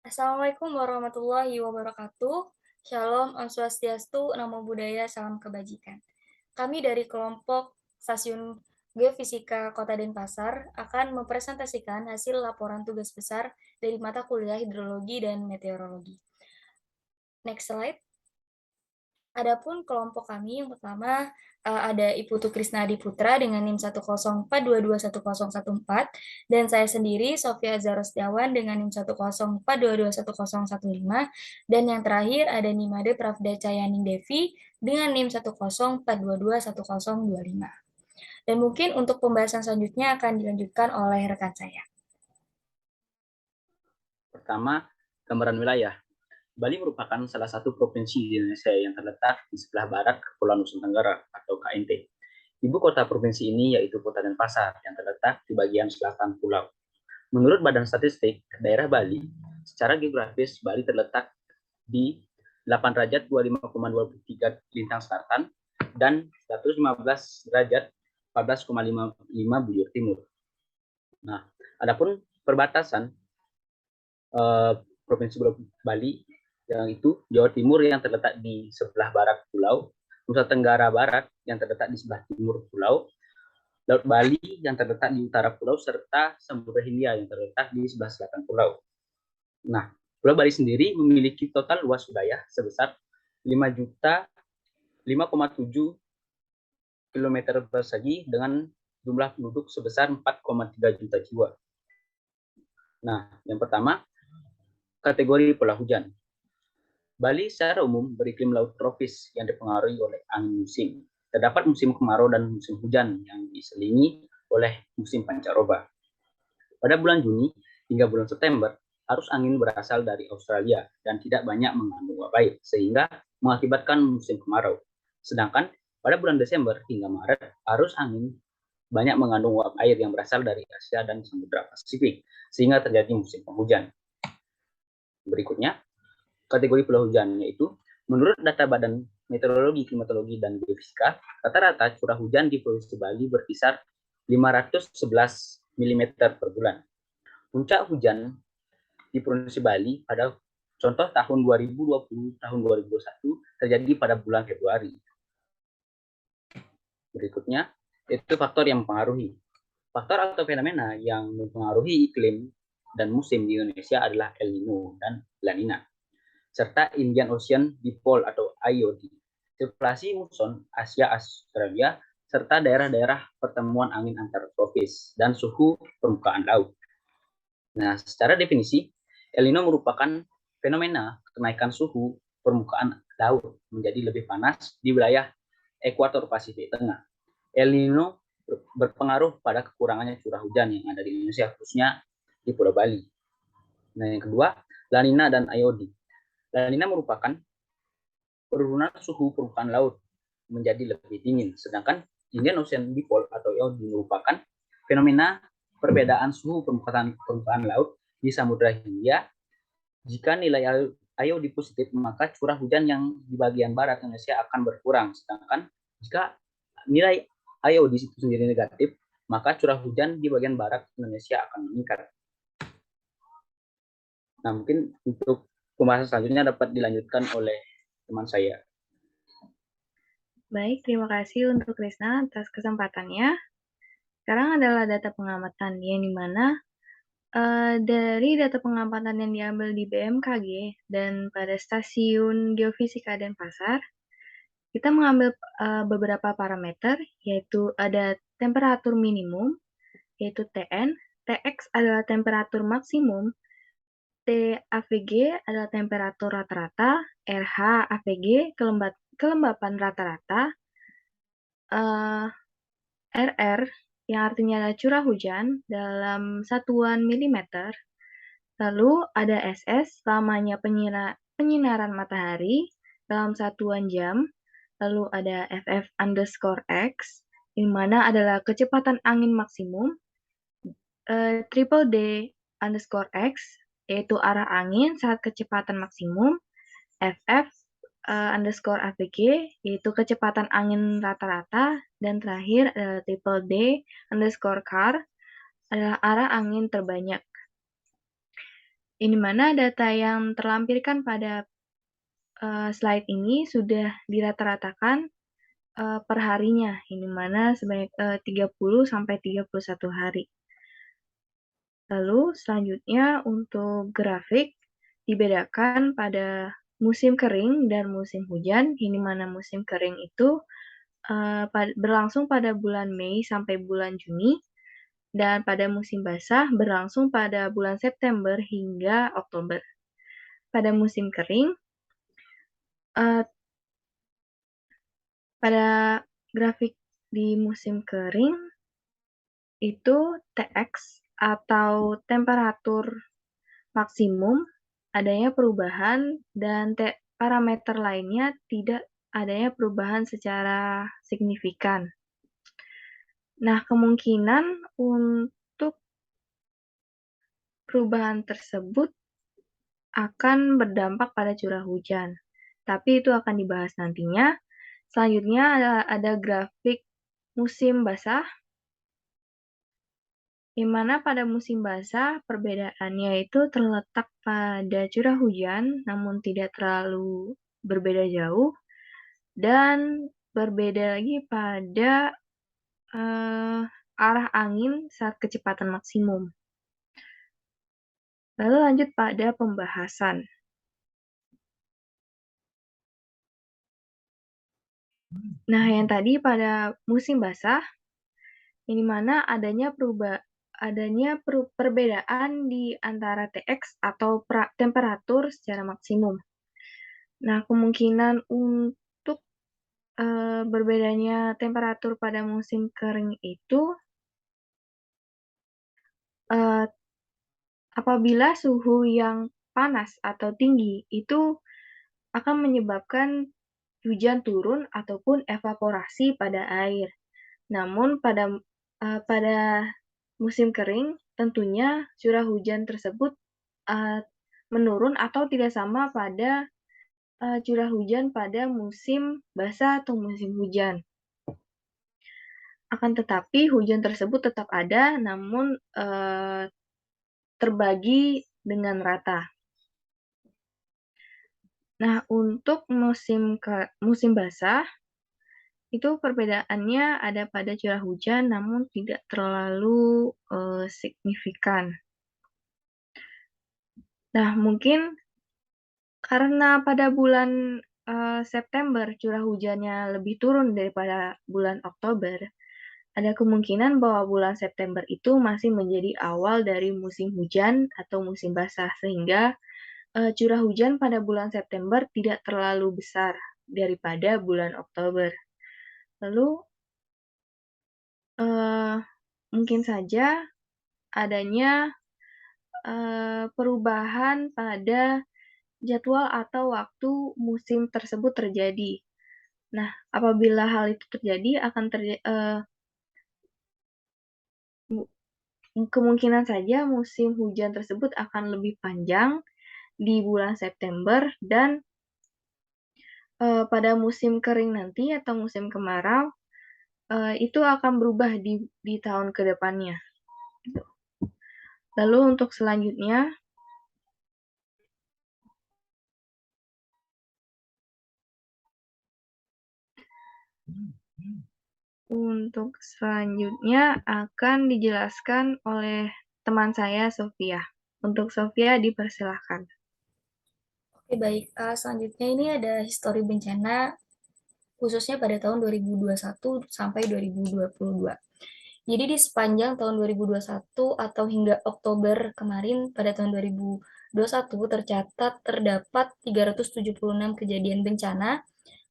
Assalamualaikum warahmatullahi wabarakatuh. Shalom, Om Swastiastu, Namo Buddhaya, Salam Kebajikan. Kami dari kelompok Stasiun Geofisika Kota Denpasar akan mempresentasikan hasil laporan tugas besar dari mata kuliah Hidrologi dan Meteorologi. Next slide. Adapun kelompok kami yang pertama ada Iputu Krisna Adiputra dengan NIM 104221014 dan saya sendiri Sofia Zara Setiawan dengan NIM 104221015 dan yang terakhir ada Nimade Pravda Cayaning Devi dengan NIM 104221025. Dan mungkin untuk pembahasan selanjutnya akan dilanjutkan oleh rekan saya. Pertama, gambaran wilayah. Bali merupakan salah satu provinsi di Indonesia yang terletak di sebelah barat Kepulauan Nusa Tenggara atau KNT. Ibu kota provinsi ini yaitu Kota Denpasar yang terletak di bagian selatan pulau. Menurut Badan Statistik, daerah Bali, secara geografis Bali terletak di 8 derajat 25,23 lintang selatan dan 115 derajat 14,55 bujur timur. Nah, adapun perbatasan Provinsi Bali yang itu Jawa Timur yang terletak di sebelah barat pulau, Nusa Tenggara Barat yang terletak di sebelah timur pulau, Laut Bali yang terletak di utara pulau, serta Samudra Hindia yang terletak di sebelah selatan pulau. Nah, Pulau Bali sendiri memiliki total luas wilayah sebesar 5,7 km persegi dengan jumlah penduduk sebesar 4,3 juta jiwa. Nah, yang pertama, kategori pola hujan. Bali secara umum beriklim laut tropis yang dipengaruhi oleh angin musim. Terdapat musim kemarau dan musim hujan yang diselingi oleh musim pancaroba. Pada bulan Juni hingga bulan September, arus angin berasal dari Australia dan tidak banyak mengandung uap air, sehingga mengakibatkan musim kemarau. Sedangkan pada bulan Desember hingga Maret, arus angin banyak mengandung uap air yang berasal dari Asia dan Samudra Pasifik, sehingga terjadi musim penghujan. Berikutnya, kategori pulau hujan, yaitu menurut data Badan Meteorologi, Klimatologi, dan Geofisika, rata-rata curah hujan di Provinsi Bali berkisar 511 mm per bulan. Puncak hujan di Provinsi Bali pada contoh tahun 2020, tahun 2021 terjadi pada bulan Februari. Berikutnya, itu faktor yang mempengaruhi. Faktor atau fenomena yang mempengaruhi iklim dan musim di Indonesia adalah El Nino dan La Nina, serta Indian Ocean Dipole atau IOD, sirkulasi muson Asia-Australia, serta daerah-daerah pertemuan angin antar tropis dan suhu permukaan laut. Nah, secara definisi, El Nino merupakan fenomena kenaikan suhu permukaan laut menjadi lebih panas di wilayah ekuator Pasifik Tengah. El Nino berpengaruh pada kekurangannya curah hujan yang ada di Indonesia, khususnya di Pulau Bali. Nah, yang kedua, La Nina dan IOD. La Nina merupakan penurunan suhu permukaan laut menjadi lebih dingin, sedangkan Indian Ocean Dipole atau IOD merupakan fenomena perbedaan suhu permukaan laut di Samudra Hindia. Jika nilai IOD positif, maka curah hujan yang di bagian barat Indonesia akan berkurang, sedangkan jika nilai IOD itu sendiri negatif, maka curah hujan di bagian barat Indonesia akan meningkat. Nah, mungkin untuk pembahasan selanjutnya dapat dilanjutkan oleh teman saya. Baik, terima kasih untuk Krisna atas kesempatannya. Sekarang adalah data pengamatan, yang dimana dari data pengamatan yang diambil di BMKG dan pada Stasiun Geofisika Denpasar, kita mengambil beberapa parameter, yaitu ada temperatur minimum, yaitu Tn, Tx adalah temperatur maksimum, TAVG adalah temperatur rata-rata, RH AVG kelembapan rata-rata, RR yang artinya adalah curah hujan dalam satuan milimeter, lalu ada SS lamanya penyinaran matahari dalam satuan jam, lalu ada FF underscore X di mana adalah kecepatan angin maksimum, triple D underscore X yaitu arah angin saat kecepatan maksimum, FF underscore AVG yaitu kecepatan angin rata-rata, dan terakhir adalah triple D underscore car adalah arah angin terbanyak. Ini mana data yang terlampirkan pada slide ini sudah dirata-ratakan per harinya, ini mana sebanyak 30 sampai 31 hari. Lalu selanjutnya untuk grafik dibedakan pada musim kering dan musim hujan, ini mana musim kering itu berlangsung pada bulan Mei sampai bulan Juni, dan pada musim basah berlangsung pada bulan September hingga Oktober. Pada musim kering, pada grafik di musim kering, itu Tx atau temperatur maksimum adanya perubahan dan parameter lainnya tidak adanya perubahan secara signifikan. Nah, kemungkinan untuk perubahan tersebut akan berdampak pada curah hujan. Tapi itu akan dibahas nantinya. Selanjutnya ada grafik musim basah, di mana pada musim basah perbedaannya itu terletak pada curah hujan, namun tidak terlalu berbeda jauh, dan berbeda lagi pada arah angin saat kecepatan maksimum. Lalu lanjut pada pembahasan. Nah, yang tadi pada musim basah, ini mana adanya perbedaan di antara Tx atau temperatur secara maksimum. Nah, kemungkinan untuk berbedanya temperatur pada musim kering itu apabila suhu yang panas atau tinggi itu akan menyebabkan hujan turun ataupun evaporasi pada air. Namun pada musim kering tentunya curah hujan tersebut menurun atau tidak sama pada curah hujan pada musim basah atau musim hujan. Akan tetapi hujan tersebut tetap ada, namun terbagi dengan rata. Nah, untuk musim basah, itu perbedaannya ada pada curah hujan, namun tidak terlalu signifikan. Nah, mungkin karena pada bulan September curah hujannya lebih turun daripada bulan Oktober, ada kemungkinan bahwa bulan September itu masih menjadi awal dari musim hujan atau musim basah, sehingga curah hujan pada bulan September tidak terlalu besar daripada bulan Oktober. Lalu, mungkin saja adanya perubahan pada jadwal atau waktu musim tersebut terjadi. Nah, apabila hal itu terjadi, kemungkinan saja musim hujan tersebut akan lebih panjang di bulan September, dan pada musim kering nanti atau musim kemarau itu akan berubah di tahun ke depannya. Lalu untuk selanjutnya, akan dijelaskan oleh teman saya, Sofia. Untuk Sofia, dipersilahkan. Oke, baik. Selanjutnya ini ada histori bencana khususnya pada tahun 2021 sampai 2022. Jadi di sepanjang tahun 2021 atau hingga Oktober kemarin pada tahun 2021 terdapat 376 kejadian bencana,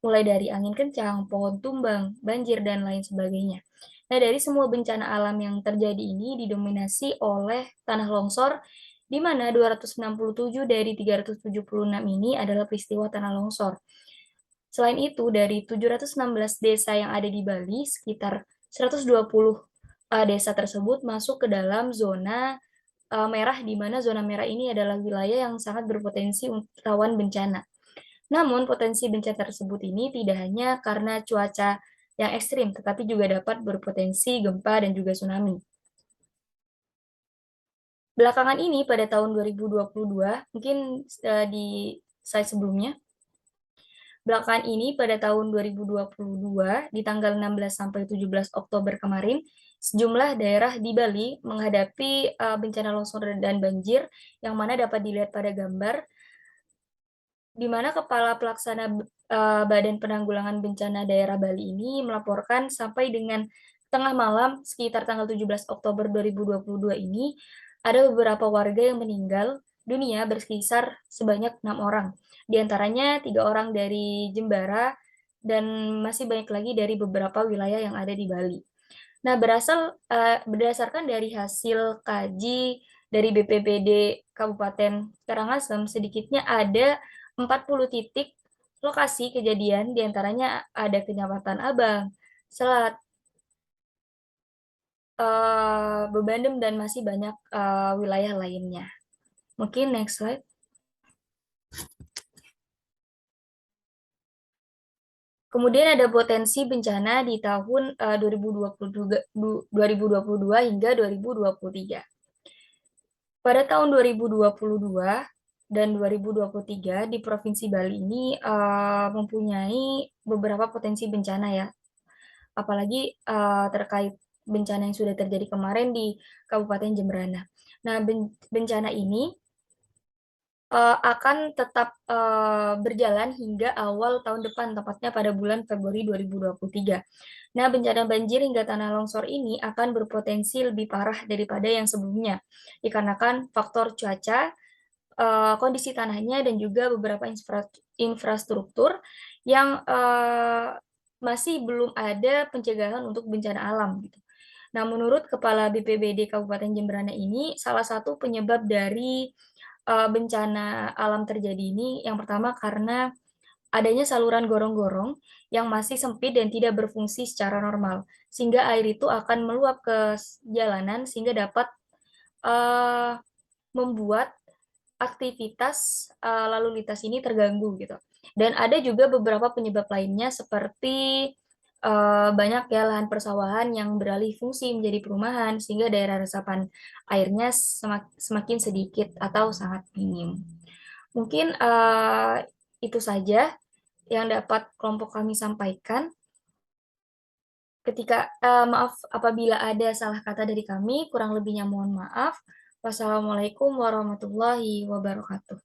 mulai dari angin kencang, pohon tumbang, banjir, dan lain sebagainya. Nah, dari semua bencana alam yang terjadi ini didominasi oleh tanah longsor, di mana 267 dari 376 ini adalah peristiwa tanah longsor. Selain itu, dari 716 desa yang ada di Bali, sekitar 120 desa tersebut masuk ke dalam zona merah, di mana zona merah ini adalah wilayah yang sangat berpotensi rawan bencana. Namun, potensi bencana tersebut ini tidak hanya karena cuaca yang ekstrim, tetapi juga dapat berpotensi gempa dan juga tsunami. Belakangan ini pada tahun 2022, mungkin di slide sebelumnya, belakangan ini pada tahun 2022, di tanggal 16 sampai 17 Oktober kemarin, sejumlah daerah di Bali menghadapi bencana longsor dan banjir, yang mana dapat dilihat pada gambar, di mana Kepala Pelaksana Badan Penanggulangan Bencana Daerah Bali ini melaporkan sampai dengan tengah malam sekitar tanggal 17 Oktober 2022 ini, ada beberapa warga yang meninggal dunia berkisar sebanyak 6 orang. Di antaranya 3 orang dari Jembara dan masih banyak lagi dari beberapa wilayah yang ada di Bali. Nah, berdasarkan dari hasil kaji dari BPBD Kabupaten Karangasem, sedikitnya ada 40 titik lokasi kejadian, di antaranya ada Kecamatan Abang, Selat, Bebandem, dan masih banyak wilayah lainnya. Mungkin next slide. Kemudian ada potensi bencana di tahun 2022 hingga 2023. Pada tahun 2022 dan 2023 di Provinsi Bali ini mempunyai beberapa potensi bencana ya, apalagi terkait bencana yang sudah terjadi kemarin di Kabupaten Jemberana. Nah, bencana ini akan tetap berjalan hingga awal tahun depan, tepatnya pada bulan Februari 2023. Nah, bencana banjir hingga tanah longsor ini akan berpotensi lebih parah daripada yang sebelumnya, dikarenakan faktor cuaca, kondisi tanahnya, dan juga beberapa infrastruktur yang masih belum ada pencegahan untuk bencana alam, gitu. Nah, menurut Kepala BPBD Kabupaten Jemberana ini, salah satu penyebab dari bencana alam terjadi ini, yang pertama karena adanya saluran gorong-gorong yang masih sempit dan tidak berfungsi secara normal, sehingga air itu akan meluap ke jalanan sehingga dapat membuat aktivitas lalu lintas ini terganggu gitu. Dan ada juga beberapa penyebab lainnya seperti banyak ya lahan persawahan yang beralih fungsi menjadi perumahan sehingga daerah resapan airnya semakin sedikit atau sangat minim. Mungkin itu saja yang dapat kelompok kami sampaikan. Maaf apabila ada salah kata dari kami, kurang lebihnya mohon maaf. Wassalamualaikum warahmatullahi wabarakatuh.